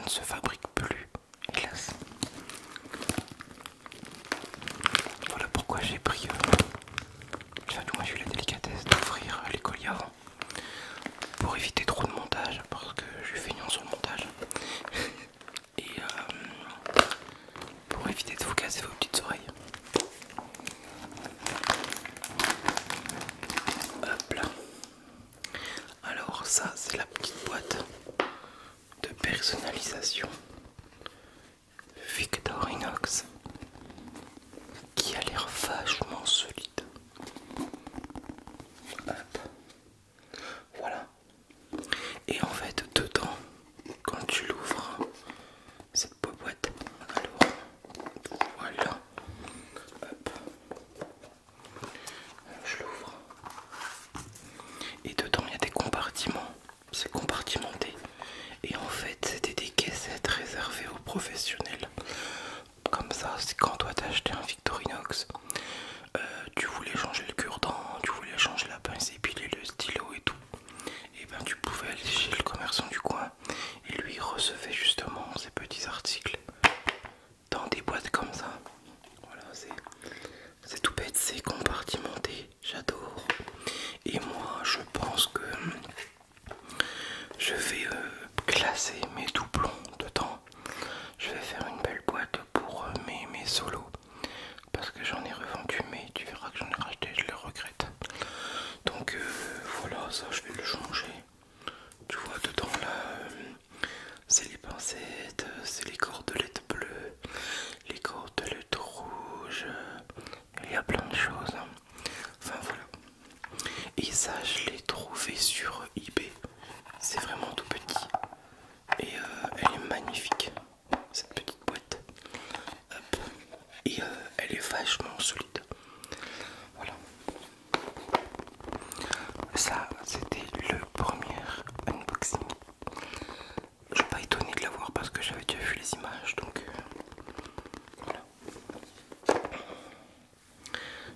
ne se fabrique plus, hélas. Voilà pourquoi j'ai pris... Enfin, du moins j'ai eu la délicatesse d'ouvrir les colis avant. Pour éviter trop de montage, parce que je suis feignant sur le montage. Et pour éviter de vous casser vos petites oreilles. Hop là. Alors ça c'est la petite boîte de personnalisation Victorinox qui a l'air vachement solide. Hop. Voilà. Et en fait dedans, quand tu l'ouvres, cette boîte, alors voilà. Hop. Je l'ouvre. Et dedans il y a des compartiments. C'est compartimenté. Et en fait c'était des caissettes réservées aux professionnels. Comme ça, c'est quand toi t'as acheté un Victorinox, tu voulais changer le cure-dent, tu voulais changer la pince épilée, le stylo et tout, et ben tu pouvais aller chez le commerçant du coin et lui il recevait justement ces petits articles dans des boîtes comme ça. Voilà, c'est tout bête, c'est compartimenté, j'adore. Et moi je pense que je vais classer mes doublons dedans. Je vais faire une belle boîte pour mes solos. Parce que j'en ai revendu, mais tu verras que j'en ai racheté, je le regrette. Donc voilà, ça je vais le changer. Tu vois dedans là, c'est les pincettes, c'est les cordelettes bleues, les cordelettes rouges, il y a plein de choses. Enfin voilà. Et ça je l'ai trouvé sur eBay. C'est vraiment tout petit. Et elle est magnifique, cette petite boîte. Hop. Et elle est vachement solide. Voilà. Ça, c'était le premier unboxing. Je suis pas étonné de l'avoir parce que j'avais déjà vu les images, donc voilà.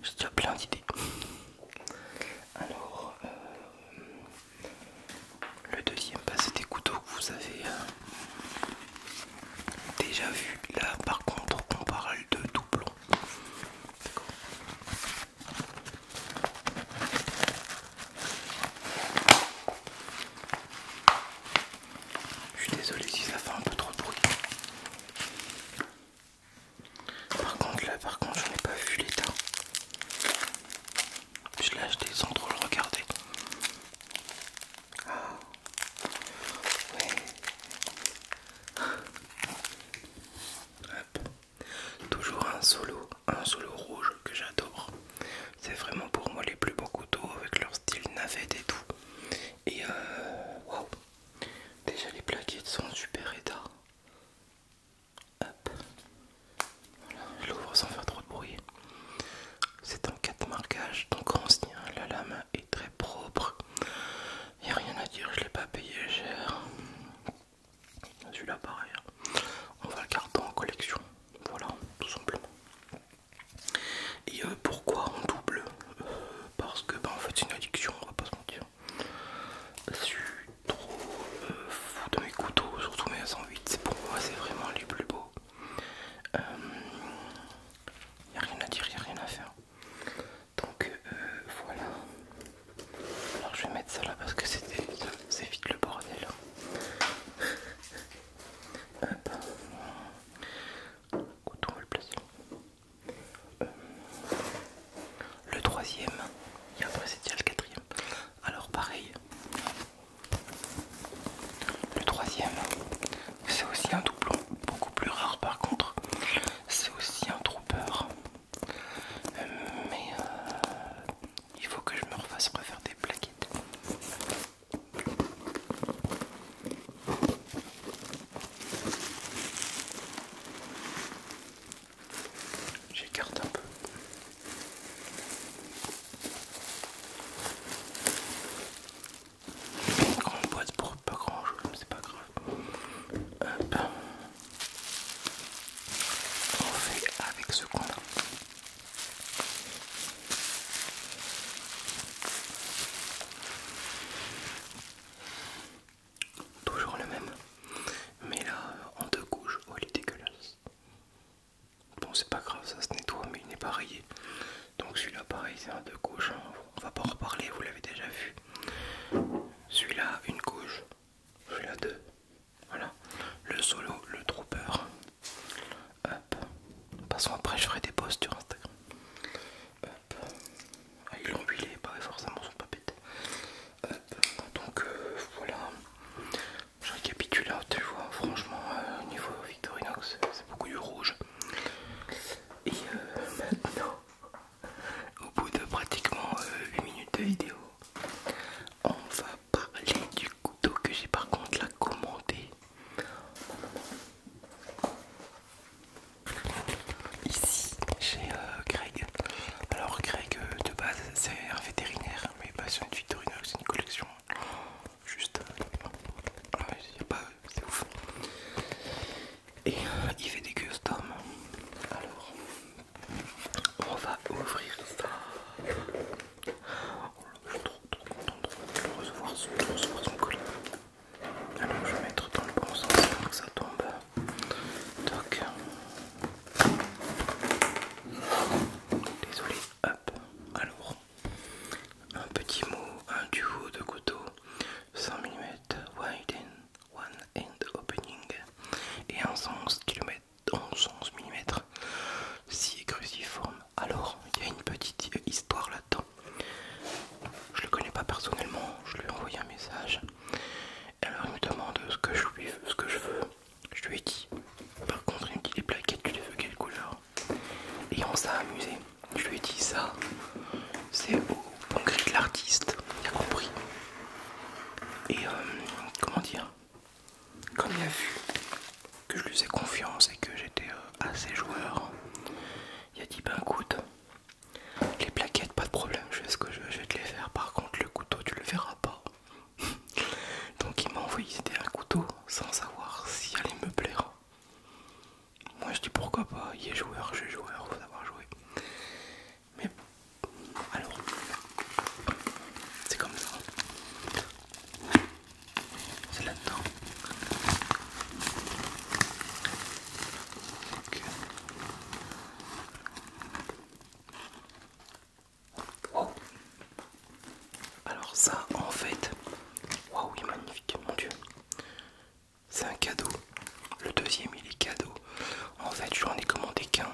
J'ai déjà plein d'idées. Alors, le deuxième, bah, c'est des couteaux que vous avez déjà vu. Là, par contre, on parle de doublons. D'accord. Je suis désolé si ça fait un peu trop de bruit. Par contre, je n'ai pas vu l'état. Je l'ai acheté sans trop le regarder. Ah, ouais. Hop. Toujours un solo rouge que j'adore. C'est vraiment pour moi les plus beaux couteaux avec leur style navette et tout. Et waouh. Déjà les plaquettes sont en super état. Hop. Voilà, je l'ouvre sans faire trop de bruit. C'est un 4 marquage, donc ancien, la lame est très propre. Y a rien à dire, je l'ai pas payé cher. Celui-là pareil. On va le garder en collection. Voilà, tout simplement. Et pourquoi on double parce que bah, en fait c'est une addiction, on va pas se mentir. Je suis trop fou de mes couteaux, surtout mes 108. Pour moi c'est vraiment les plus beaux. Y a rien à dire, y a rien à faire. Donc voilà. Alors je vais mettre ça là parce que c'est vite le bordel. Hop. Couteau, on va le placer. Le troisième, et après c'est déjà le quatrième. Alors pareil. Le troisième, c'est aussi un doublon, beaucoup plus rare par contre. C'est aussi un trooper. Mais il faut que je me refasse refaire des plaquettes. pareil, c'est un deux couches, hein. On va pas en reparler, vous l'avez déjà vu. Celui-là, une couche. Celui-là, deux. Voilà. Le solo, le trooper. Hop. Passons après, je ferai des posts sur Instagram. Hop. Ah, il est huilé, pas forcément son papette. Hop. Donc voilà. Je récapitule, tu vois, franchement, au niveau Victorinox, c'est beaucoup du rouge. Et maintenant, au bout de pratiquement 8 minutes de vidéo, on va parler du couteau que j'ai par contre là commandé. Ici, chez Greg. Alors Greg, de base, c'est un vétérinaire, mais pas sur une Victorinox, c'est une collection. Juste, c'est ouf. Et il fait des customs. Alors, on va ouvrir ça. Je suis trop content de recevoir son colis. Alors je vais mettre dans le bon sens pour que ça tombe. Toc. Désolé. Hop. Alors, un petit mot, un duo de couteaux 100 mm wide one end opening et un 11 mm scie cruciforme. Alors, il y a une petite histoire là-dedans. Je le connais pas personnellement, je lui ai envoyé un message. Alors il me demande ce que je veux. Je lui ai dit. Par contre, il me dit les plaquettes, tu les veux quelle couleur? Et on s'est amusé. Je lui ai dit ça. C'est au gré de l'artiste, il a compris. Et comment dire? Comme il a vu que je lui faisais confiance et que j'étais assez joueur, il a dit ben écoute, les plaquettes pas de problème, je fais ce que je veux, je vais te les faire. Par contre le couteau tu le verras pas. Donc il m'a envoyé c'était un couteau sans savoir s'il allait me plaire. Moi je dis pourquoi pas, il est joueur, je suis joueur, faut savoir jouer. Mais alors, c'est comme ça. C'est là-dedans. Ok. Wow. Alors ça en fait, waouh il est magnifique, mon dieu. C'est un cadeau. Le deuxième il est cadeau. En fait j'en ai commandé qu'un.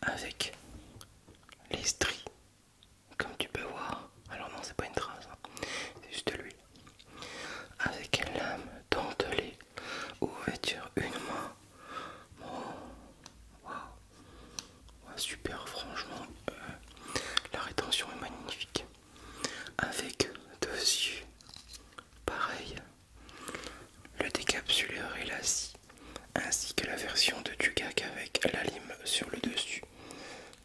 avec les stries, comme tu peux voir. Alors non, c'est pas une trace, hein. C'est juste de l'huile. Avec une lame dentelée, ouverture une main. Oh, waouh, ouais, super, franchement, la rétention est magnifique. Avec dessus, pareil, le décapsuleur et la scie, ainsi que la version de Dugag avec la lime sur le dessus,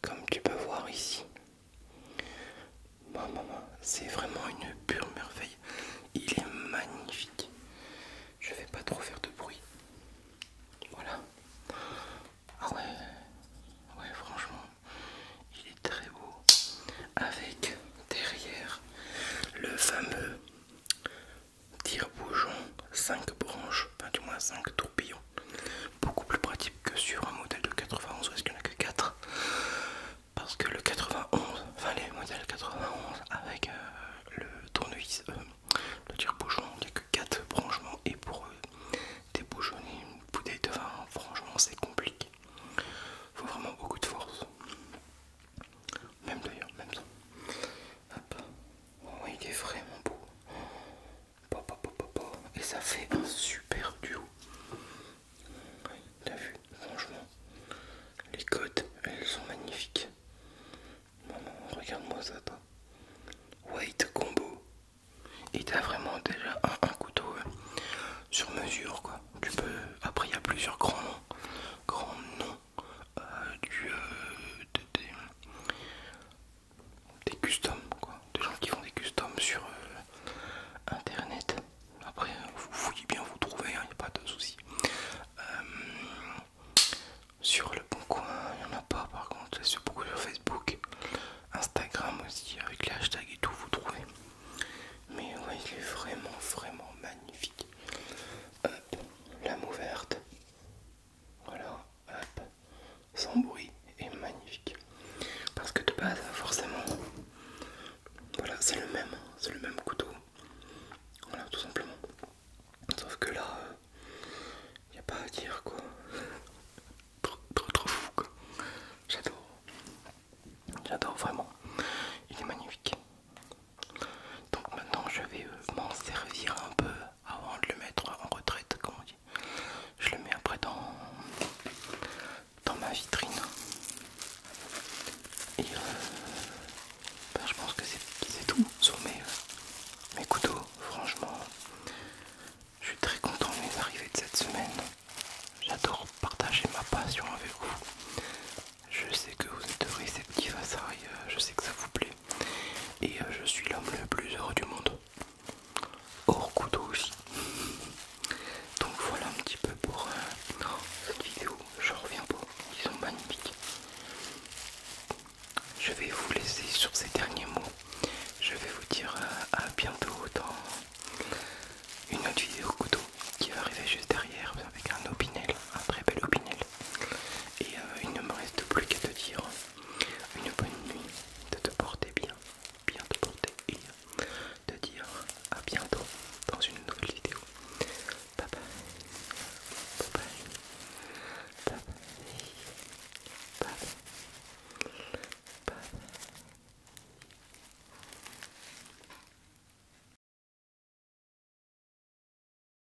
comme tu peux voir ici. C'est vraiment une pure merveille. Il est magnifique. Je vais pas trop faire de bruit. Voilà. Ah ouais, franchement, il est très beau. Avec derrière le fameux tire-bouchon 5 branches, enfin du moins 5 tourbillons. Beaucoup plus pratique que sur un modèle de 91 où est-ce qu'il n'y en a que 4. Parce que le 91, enfin les modèles 91 avec le tournevis, le tire-bouchon, il n'y a que 4 branchements. Et pour débouchonner une bouteille de vin, franchement c'est compliqué. Faut vraiment beaucoup de force. Même d'ailleurs, même ça. Hop. Oh, il est vraiment beau. Et ça fait un super duo. Ouais, t'as vu, franchement. Les côtes, elles sont magnifiques. Maman, regarde-moi ça, toi. Weight combo. Et t'as vraiment déjà un couteau sur mesure, quoi. Tu peux. Après, il y a plusieurs grands noms des customs, quoi. Des gens qui font des customs sur internet. Après, vous fouillez bien, vous trouvez, il n'y a pas de souci. Sur le bon coin, il n'y en a pas par contre. C'est beaucoup sur Facebook, Instagram aussi, avec les hashtags et tout, vous trouvez. Mais ouais, il est vraiment magnifique. Hop, lame ouverte. Voilà, hop, sans bruit et magnifique. Parce que de base, forcément, voilà, c'est le même couteau. Voilà, tout simplement. Sauf que là, il n'y a pas à dire quoi. Trop fou quoi. J'adore vraiment. Il est magnifique. Donc maintenant je vais m'en servir un peu avant de le mettre en retraite, comme on dit. Je le mets après dans ma vitrine.